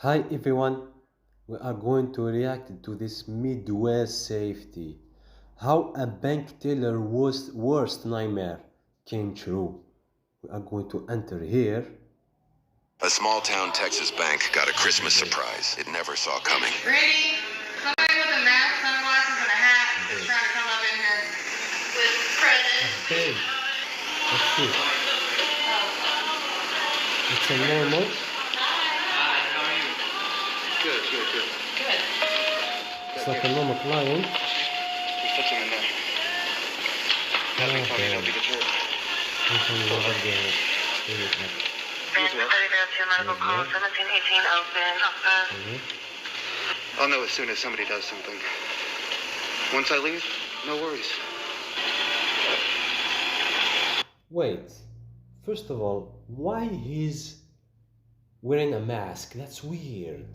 Hi everyone, we are going to react to this Midwest safety. How a bank teller worst nightmare came true. We are going to enter here. A small town Texas bank got a Christmas surprise it never saw coming. Ready? Somebody with a mask, sunglasses, and a hat is trying to come up in here with presents. Okay, let's see. It's a normal. Good. Good. It's like a normal client. Just put some in there. As we come, don't be deterred. Medical call 1718 open. I'll know as soon as somebody does something. Once I leave, no worries. Wait, first of all, why he's wearing a mask? That's weird.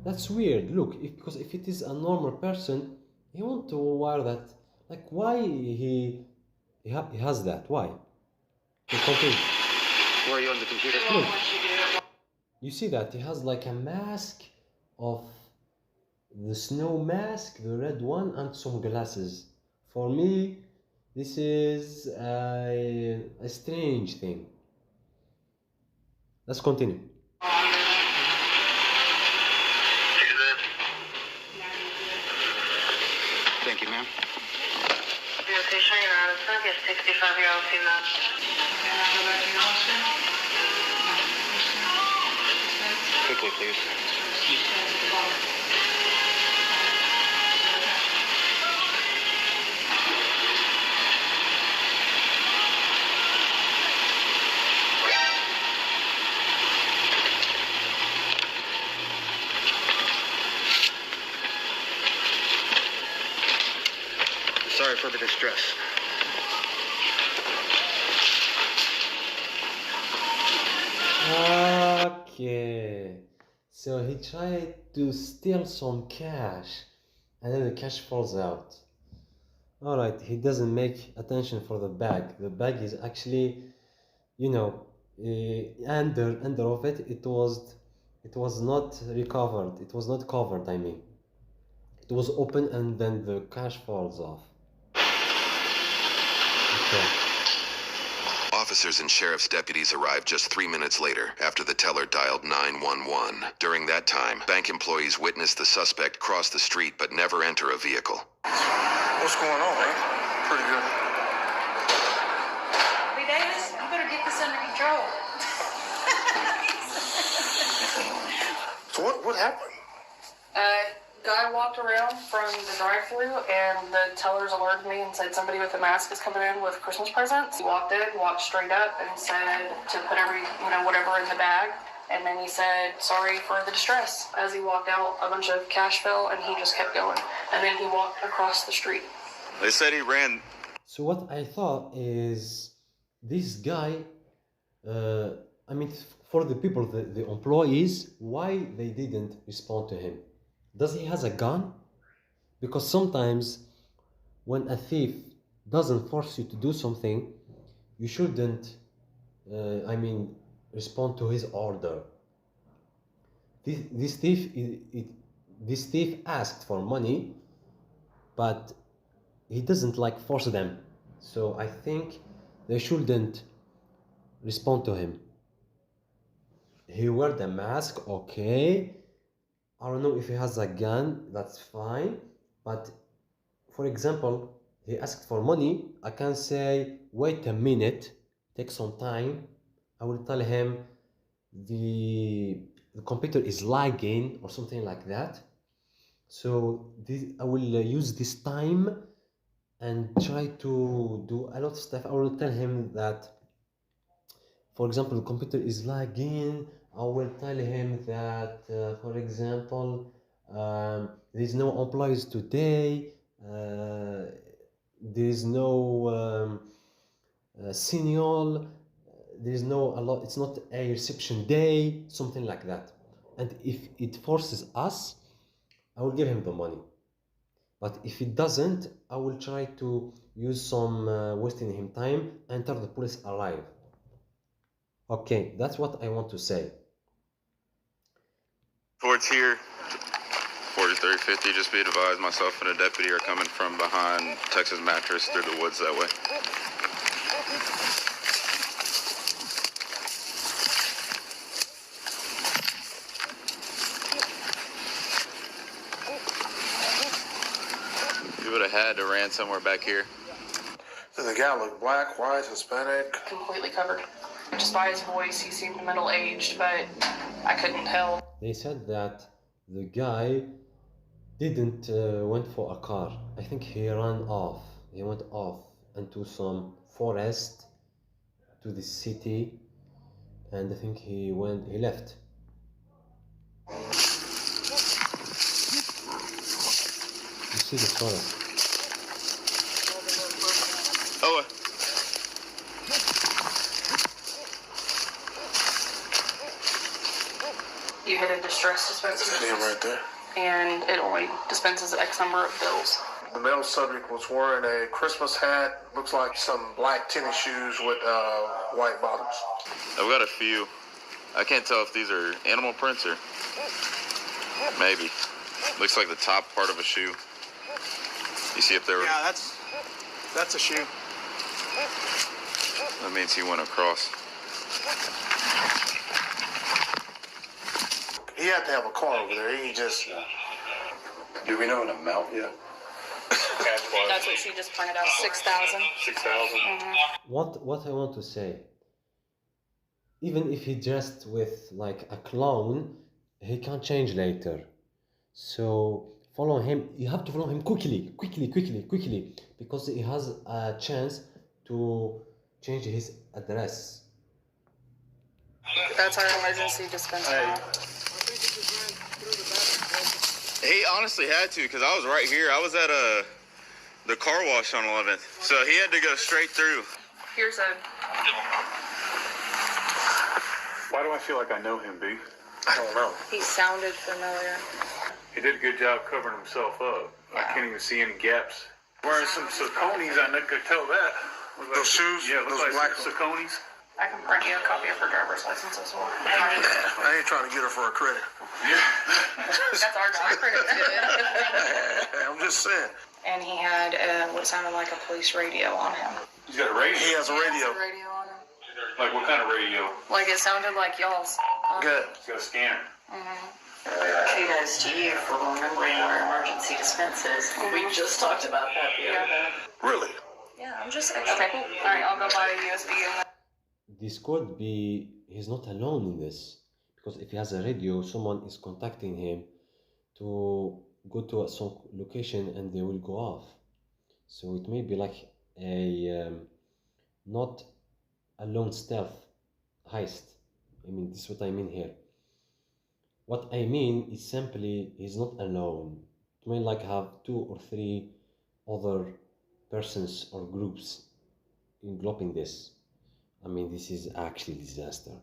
That's weird. Look, because if it is a normal person, he won't to wear that. Like, why he has that? Why? Continue. Where are you on the computer? Look, you see that he has like a mask of the snow mask, the red one, and some glasses. For me, this is a strange thing. Let's continue. Thank you, ma'am. Location United States is 65-year-old female. Quickly, please. Sorry for the distress. Okay, so he tried to steal some cash and then the cash falls out. All right, he doesn't make attention for the bag. The bag is actually, under of it. It was not recovered. It was not covered. I mean, it was open and then the cash falls off. Okay. Officers and sheriff's deputies arrived just 3 minutes later after the teller dialed 911. During that time, bank employees witnessed the suspect cross the street but never enter a vehicle. What's going on, man? Pretty good. Hey, Davis, you better get this under control. So what happened? Guy walked around from the drive-thru and the tellers alerted me and said somebody with a mask is coming in with Christmas presents. He walked in, walked straight up and said to put whatever in the bag. And then he said, sorry for the distress. As he walked out, a bunch of cash fell and he just kept going. And then he walked across the street. They said he ran. So what I thought is this guy, for the people, the employees, why they didn't respond to him? Does he has a gun? Because sometimes when a thief doesn't force you to do something, you shouldn't, respond to his order. This thief asked for money, but he doesn't like force them. So I think they shouldn't respond to him. He wear the mask, okay. I don't know if he has a gun, that's fine. But for example, he asked for money. I can say, wait a minute, take some time. I will tell him the computer is lagging or something like that. So I will use this time and try to do a lot of stuff. I will tell him that, for example, the computer is lagging. I will tell him that, for example, there is no employees today. There is no signal. There is no a lot. It's not a reception day. Something like that. And if it forces us, I will give him the money. But if it doesn't, I will try to use some wasting him time until the police arrive. Okay, that's what I want to say. Towards here. 4350, just be advised, myself and a deputy are coming from behind Texas Mattress through the woods that way. You would have had to ran somewhere back here. Does the guy look black, white, Hispanic? Completely covered. Just by his voice, he seemed middle-aged, but I couldn't tell. They said that the guy didn't went for a car. I think he ran off. He went off into some forest to the city, and I think he left. You see the forest. Oh. You hit a distress dispenser. That's him right there. And it only dispenses X number of bills. The male subject was wearing a Christmas hat, looks like some black tennis shoes with white bottoms. I've got a few. I can't tell if these are animal prints or maybe. Looks like the top part of a shoe. You see if there were... Yeah, that's a shoe. That means he went across. He had to have a car over there. He just... Do we know an amount yet? That's what she just printed out, 6,000. 6,000. What I want to say, even if he dressed with like a clown, he can change later. So follow him. You have to follow him quickly, because he has a chance to change his address. That's our emergency dispenser. He honestly had to, because I was right here. I was at the car wash on 11th. So he had to go straight through. Here's a... Why do I feel like I know him, B? I don't know. He sounded familiar. He did a good job covering himself up. I can't even see any gaps. Wearing some Sauconys, I could tell that. Those shoes? Yeah, those looks black like Sauconys. I can print you a copy of her driver's license as well. I ain't trying to get her for a credit. That's our job. I'm just saying. And he had what sounded like a police radio on him. He's got a radio. He has a radio. Radio on him. Like what kind of radio? Like it sounded like y'all's. Good. He's got a scanner. Kudos to you for remembering our emergency dispenses. We just talked about that the other day. Really? Yeah, I'm just extra. Okay, cool. All right, I'll go buy a USB and This could be he's not alone in this, because if he has a radio, someone is contacting him to go to some location and they will go off. So it may be like a not a lone stealth heist. I mean, this is what I mean here. What I mean is simply he's not alone. It may like have 2 or 3 other persons or groups enveloping this. I mean, this is actually a disaster.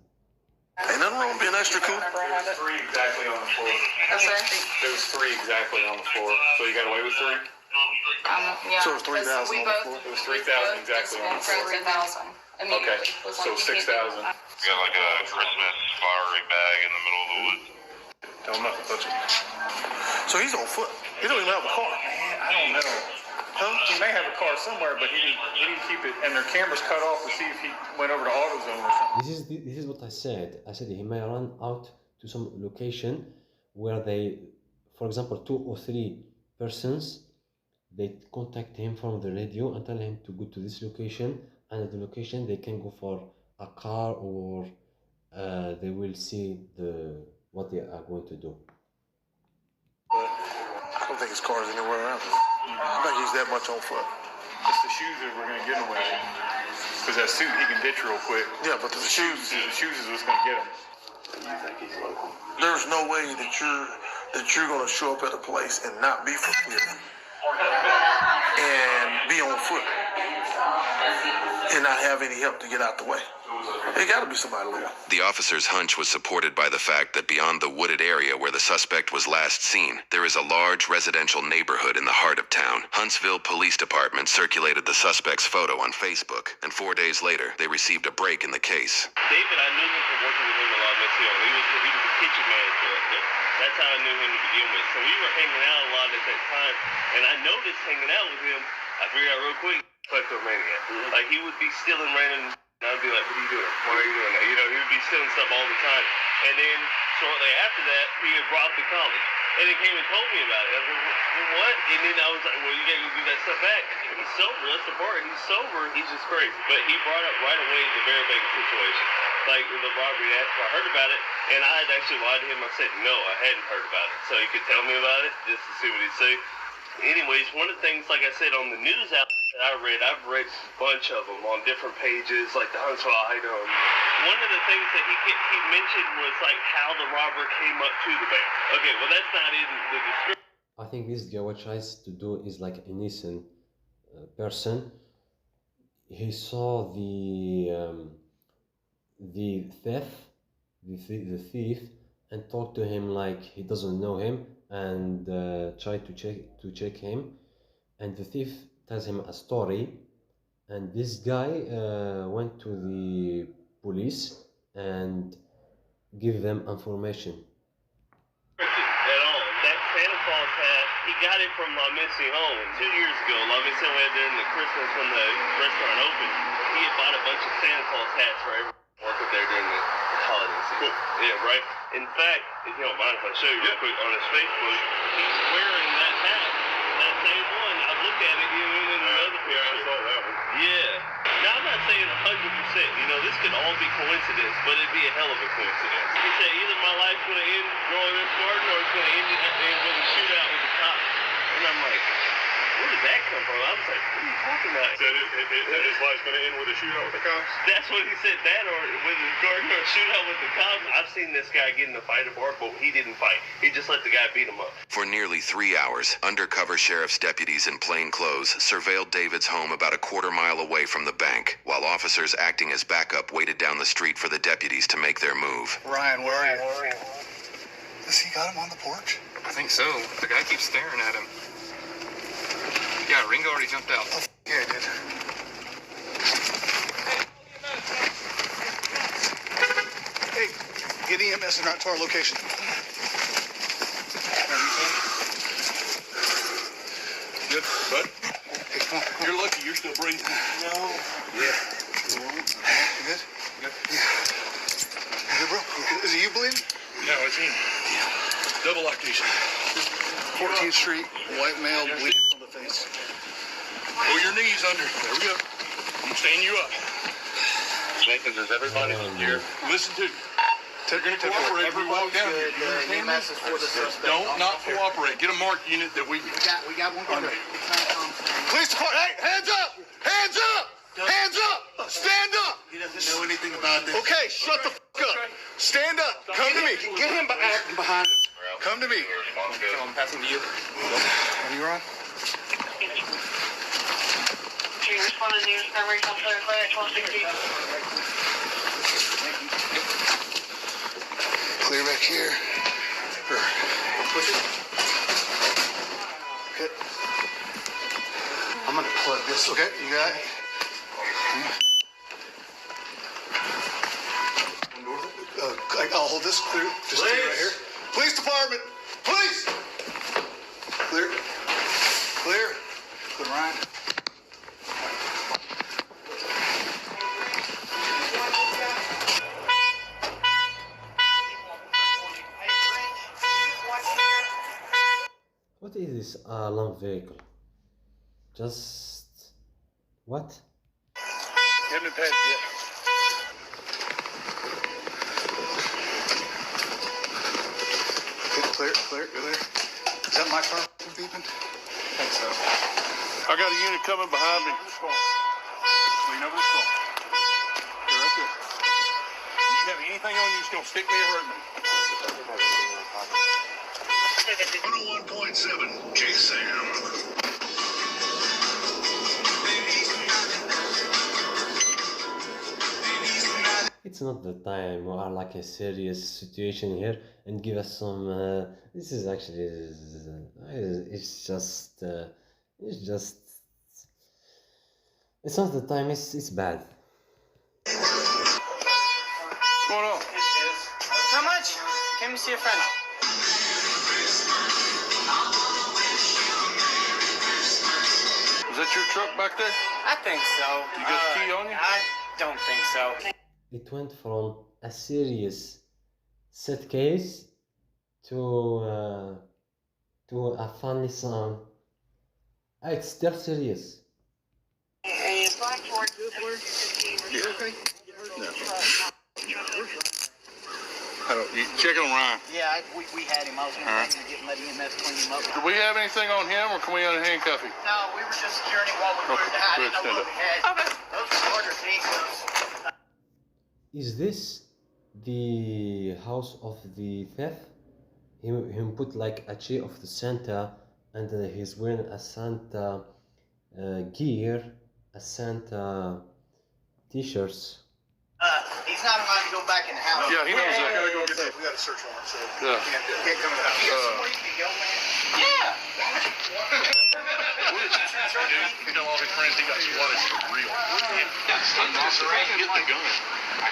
Ain't nothing wrong with being extra cool. There was 3 exactly on the floor. I'm sorry. There was 3 exactly on the floor. So you got away with 3? Yeah. So it's 3,000 We on the both. floor? It was 3,000 exactly on the floor. 3,000. Okay, so 6,000. We got like a Christmas flowery bag in the middle of the woods. Tell him not to touch it. So he's on foot. He don't even have a car. Man, I don't know. He may have a car somewhere, but he didn't keep it, and their cameras cut off to see if he went over to AutoZone or something. This is what I said. I said he may run out to some location where they, for example, 2 or 3 persons, they contact him from the radio and tell him to go to this location, and at the location they can go for a car, or they will see what they are going to do. But I don't think his car is anywhere around him. I think he's that much on foot. It's the shoes that we're going to get him with. Because that suit he can ditch real quick. Yeah, but the shoes. The shoes is what's going to get him. There's no way that you're going to show up at a place and not be familiar and be on foot and not have any help to get out the way. There got to be somebody there. The officer's hunch was supported by the fact that beyond the wooded area where the suspect was last seen, there is a large residential neighborhood in the heart of town. Huntsville Police Department circulated the suspect's photo on Facebook, and 4 days later, they received a break in the case. David, I know you've been working with him a lot, KYC on. He was the kitchen manager up there. That's how I knew him to begin with. So we were hanging out a lot at that time, and I noticed hanging out with him, I figured out real quick, kleptomaniac. Like, he would be stealing random, and I'd be like, what are you doing? Why are you doing that? You know, he would be stealing stuff all the time. And then shortly after that, he had robbed the college. And he came and told me about it. I was like, well, what? And then I was like, well, you got to do that stuff back. He's sober. That's the part. He's sober. He's just crazy. But he brought up right away the Verbank situation. Like the robbery, asked if I heard about it. And I had actually lied to him. I said, no, I hadn't heard about it. So he could tell me about it just to see what he'd say. Anyways, one of the things, like I said, on the news outlet that I've read a bunch of them on different pages, like the Huntsville Item. One of the things that he mentioned was like how the robber came up to the bank. Okay, well that's not in the description. I think this guy what tries to do is like an innocent person. He saw the thief, and talked to him like he doesn't know him, and tried to check him, and the thief tells him a story, and this guy went to the police and give them information. At all. That Santa Claus hat, he got it from La Missy Home 2 years ago. La Missy Home had during the Christmas when the restaurant opened. He had bought a bunch of Santa Claus hats for everyone working there during the holiday season. Yeah, right. In fact, if you don't mind if I show you real quick on his Facebook, he's wearing that hat. That same one. I looked at it in another picture. Yeah, I saw that one. Yeah. Now, I'm not saying 100%. You know, this could all be coincidence, but it'd be a hell of a coincidence. He said either my life's going to end growing this garden or it's going to end with a shootout with the cops. And I'm like, where did that come from? I was like, what are you talking about? He said his life's going to end with a shootout with the cops? That's what he said, that or with his garden or a shootout with the cops. I've seen this guy get in a fight at bar, but he didn't fight. He just let the guy beat him up. For nearly 3 hours, undercover sheriff's deputies in plain clothes surveilled David's home about a quarter-mile away from the bank, while officers acting as backup waited down the street for the deputies to make their move. Ryan, where are you? Has he got him on the porch? I think so. The guy keeps staring at him. Yeah, Ringo already jumped out. Oh, yeah, he did. Hey, get EMS and out to our location. Good, bud. Hey, come on. You're lucky you're still breathing. No. Yeah. You good? Good. Yeah. You good, bro? Is it you bleeding? No, it's him. Double lactation. 14th Street, white male, bleeding from the face. Pull your knees under. There we go. I'm stand you up. Jenkins, is everybody here? Listen to me. You're going to cooperate if we walk down here. You understand this? Don't not cooperate. Get a marked unit that we got one under. Police department, hey, hands up! Hands up! Hands up! Stand up! He doesn't know anything about this. Okay, shut the f*** up. Stand up. Come to me. Get him behind us. Come to me. I'm passing to you. Are you on? Can you respond to news summary from Clear Clinic 160? Clear back here. Push it. Hit. I'm gonna plug this. Okay, you got it? I'll hold this clear. Just clear right here. Police department. Police. Clear. Clear. Good, Ryan. What is this alarm vehicle? Just what? haven't been paid yet. Clear, clear, you're there. Is that my car beeping? I think so. I got a unit coming behind me. Lean over the skull. They're right there. You have anything on you that's gonna stick me or hurt me? 101.7 J-Sam. It's not the time. We are like a serious situation here, and give us some. This is actually. It's just. It's not the time. It's bad. What's going on? Came to see a friend. Is that your truck back there? I think so. You got the key on you? I don't think so. It went from a serious set case to a funny song. It's still serious. You okay? No. You check on Ryan. Yeah, we had him. I was going to get Muddy EMS clean him up. Do we have anything on him, or can we unhandcuff him? No, we were just securing him while we were Okay, I good, didn't know what we had. Okay. Those are harder handcuffs. Is this the house of the theft? He put like a chair of the Santa, and he's wearing a Santa gear, a Santa t-shirts. He's not allowed to go back in the house. Yeah, he knows that. Gotta go get that. We got a search warrant, so Yeah. can't come in the house. Somewhere you can go, man. Yeah. You know all his friends, he got swatted for real. I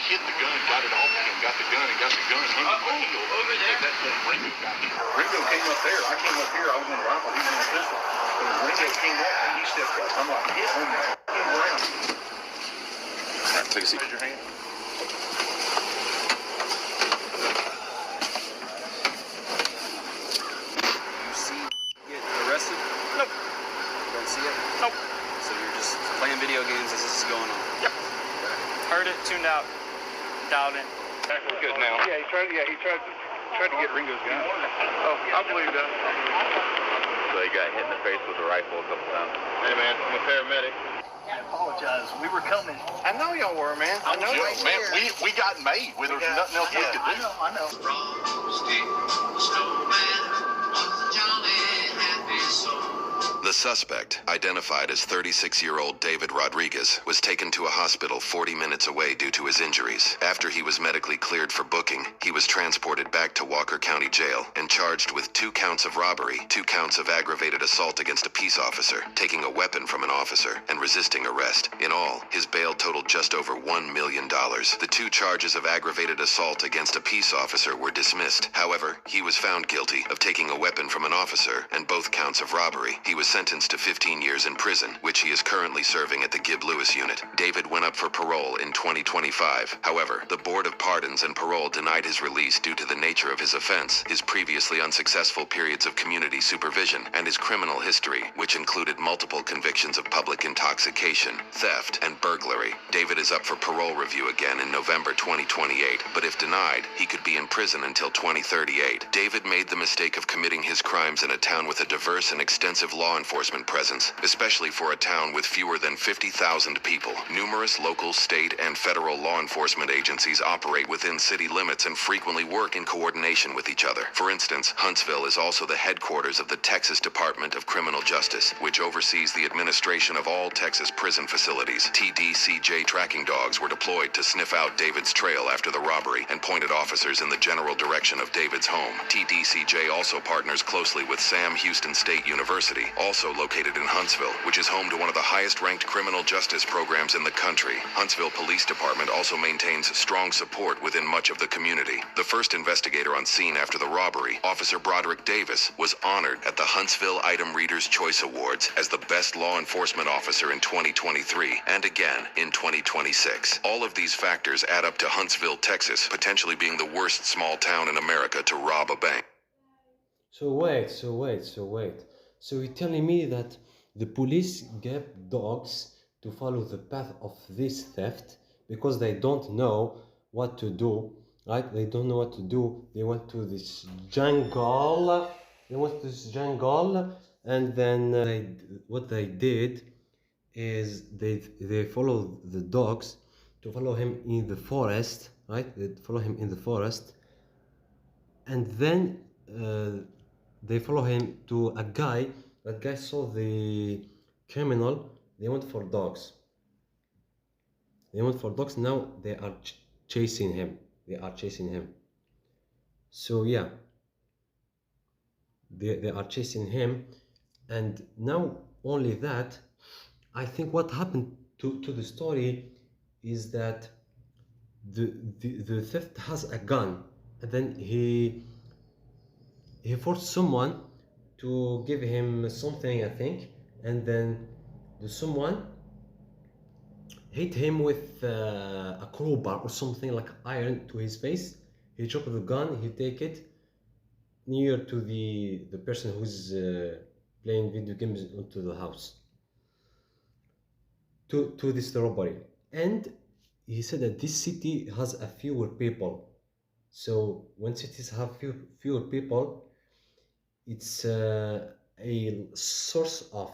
hit the gun, got it off him, got the gun, and got the gun under my heel. Over there. That's when Ringo got me. Ringo came up there. I came up here. I was on the rifle. He was on the pistol. But when Ringo came up, and he stepped up. I'm like, hit on that. Came around. All right, take a seat. Raise your hand. Get arrested? Nope. Don't see it? Nope. So you're just playing video games as this is going on? Yep. Heard it, tuned out, dialed in. We're good now. Yeah, he tried to get Ringo's gun. Oh, I believe that. So he got hit in the face with a rifle a couple times. Hey man, I'm a paramedic. I apologize. We were coming. I know y'all were, man. I know Yeah, man, we got made. There was nothing else we could do. I know. The suspect, identified as 36-year-old David Rodriguez, was taken to a hospital 40 minutes away due to his injuries. After he was medically cleared for booking, he was transported back to Walker County Jail and charged with 2 counts of robbery, 2 counts of aggravated assault against a peace officer, taking a weapon from an officer, and resisting arrest. In all, his bail totaled just over $1 million. The 2 charges of aggravated assault against a peace officer were dismissed. However, he was found guilty of taking a weapon from an officer and both counts of robbery. He was sentenced to 15 years in prison, which he is currently serving at the Gibb Lewis unit. David went up for parole in 2025. However, the Board of Pardons and Parole denied his release due to the nature of his offense, his previously unsuccessful periods of community supervision, and his criminal history, which included multiple convictions of public intoxication, theft, and burglary. David is up for parole review again in November 2028, but if denied, he could be in prison until 2038. David made the mistake of committing his crimes in a town with a diverse and extensive law enforcement presence, especially for a town with fewer than 50,000 people. Numerous local, state, and federal law enforcement agencies operate within city limits and frequently work in coordination with each other. For instance, Huntsville is also the headquarters of the Texas Department of Criminal Justice, which oversees the administration of all Texas prison facilities. TDCJ tracking dogs were deployed to sniff out David's trail after the robbery and pointed officers in the general direction of David's home. TDCJ also partners closely with Sam Houston State University, also located in Huntsville, which is home to one of the highest-ranked criminal justice programs in the country. Huntsville Police Department also maintains strong support within much of the community. The first investigator on scene after the robbery, Officer Broderick Davis, was honored at the Huntsville Item Readers' Choice Awards as the best law enforcement officer in 2023 and again in 2026. All of these factors add up to Huntsville, Texas, potentially being the worst small town in America to rob a bank. So wait. So you're telling me that the police gave dogs to follow the path of this theft because they don't know what to do, right? They don't know what to do. They went to this jungle. And then what they did is they followed the dogs to follow him in the forest, right? They follow him in the forest, and then they follow him to a guy. That guy saw the criminal. They went for dogs. Now they are chasing him. So yeah, they are chasing him, and now only that. I think what happened to the story is that the theft has a gun, and then he forced someone to give him something, I think, and then the someone hit him with a crowbar or something like iron to his face. He dropped the gun, he take it near to the person who's playing video games into the house to this robbery. And he said that this city has a fewer people, so when cities have fewer people, it's a source of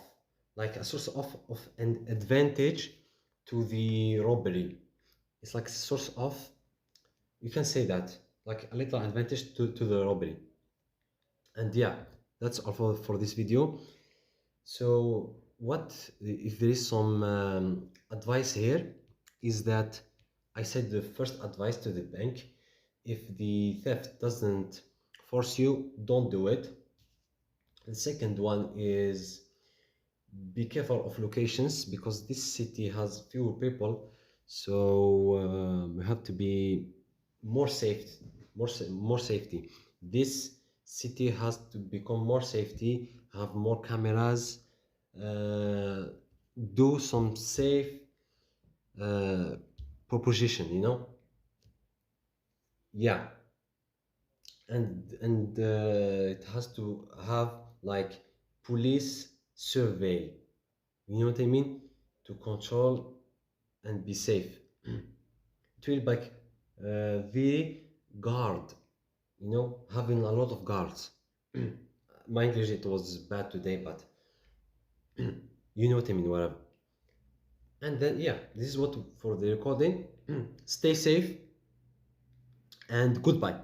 an advantage to the robbery. It's like a source of, you can say that, like a little advantage to the robbery. And yeah, that's all for this video. So what if there is some advice here is that I said the first advice to the bank: if the theft doesn't force you, don't do it. The second one is be careful of locations, because this city has fewer people, so you have to be more safety. This city has to become more safety, have more cameras, do some safe proposition, you know. Yeah, and it has to have like police survey, you know what I mean, to control and be safe. It will like the guard, you know, having a lot of guards. My English, it was bad today, but you know what I mean, whatever. And then yeah, this is what for the recording. Stay safe and goodbye.